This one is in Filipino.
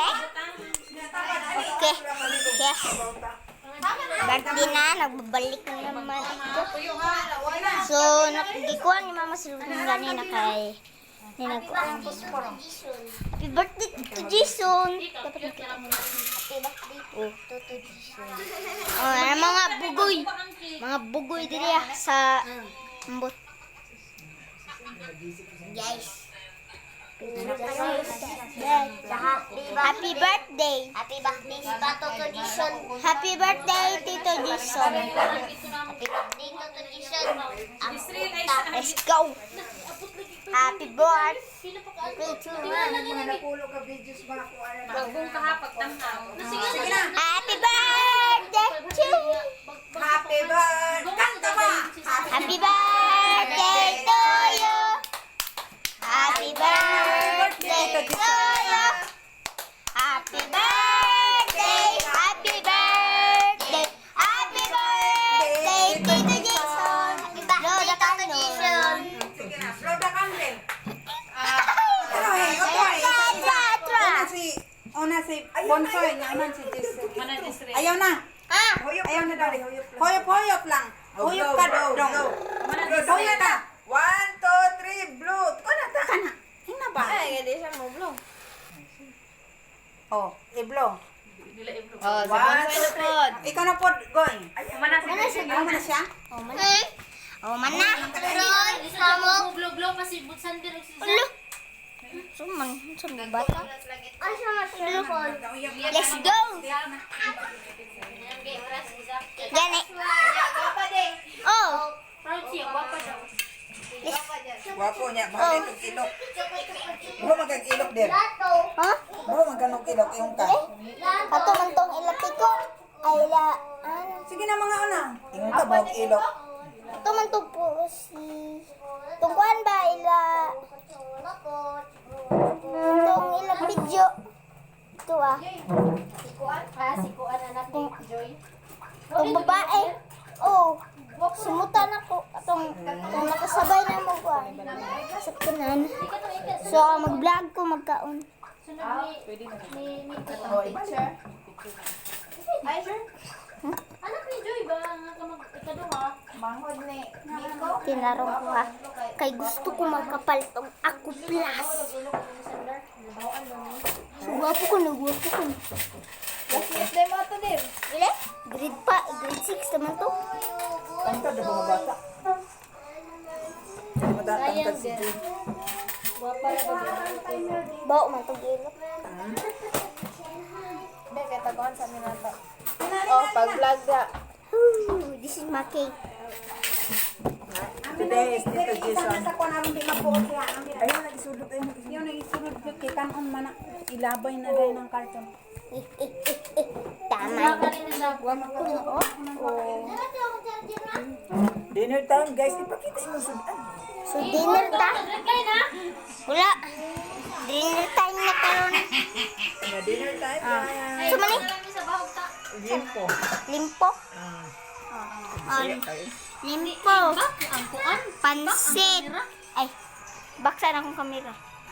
Okay? Okay. Yes. Birthday na, nagbabalik na naman ito. So, nakikikuha ni Mama Silvia ganina kay ninakuha. Happy birthday to Jason. Dapat nakita mo. Happy birthday to Jason. Oh, mga bugoy. Mga bugoy diri sa ambot. Guys. Happy birthday. Happy birthday Tito Jason. Happy birthday Tito Jason. Happy birthday Tito Jason. Let's go. Happy birthday to you. Happy birthday to you. Happy birthday. Kanta ba? Happy birthday to you. Happy birthday to you. Happy birthday. Happy birthday. Happy birthday Tito Jason. Happy birthday Tito Jason. Sige na, blow the candle. Una si Bonsoy, naman si Jesse. Ayaw na. Ayaw na dali. Hoyop lang. Hoyop ka dong. Hoyop ka. 1, 2, 3, blow. Kana ta kana. Hina ba? Ay, hindi siya mo blow. Oh, i-blow. Oh, sa bonsai na pod. Ikaw na pod going. Mana siya? Ano na siya? Oh, mana. Roy, samo. Blow pa si Butsan direk si Ulo. Suman, suman bata. Ay, sama cellphone. Let's go. Gani. Oh. Proud siya, guwapa daw. Wapo niya, bakit itong ilok? Bro, magkag-ilok din. Ha? Bro, magkanong-ilok yung ka. Ato man tong ilati ko. Ay la. Sige na mga una. Yung ka ba ilok? Ato man to po si. Tungkuan ba ila? Tong ila video. Ito ah. Si Kuan anak ni Joy. Tong babae. Oh. Sumutan ako. Atong nakasabay na mo ko. Sa kanan. So, mag-vlog ko magkaon. Ni picture. Ay, sir. Anak ni Joy ba nga ka ikaduha? Mahod ni Nico. Tinarong ko ha. Kay gusto ko magkapalitong ako plus. So, gwapo ko na, gwapo ko na. Yes, day mo to din. Ile? Grade 6 naman to. Kanta na mga bata. Madatang si Jay. Guwapa na ba? Bao man to gilok. Hindi, kaya taguan sa amin nato. Oh, pag-vlog na. This is my cake. Today is Tito Jason. Ayun, nagisulod tayo. Yung nagisulod yung kikanon man na ilabay na rin ng karton. Tama. Gwapo na oh. Dinner time, guys. Ipakita yung sudan. So, dinner ta? Wala. Dinner time na karon. Dinner time, guys. So, mani? Limpo. Limpo? Limpo. Pansit. Ay, baksan akong kamera.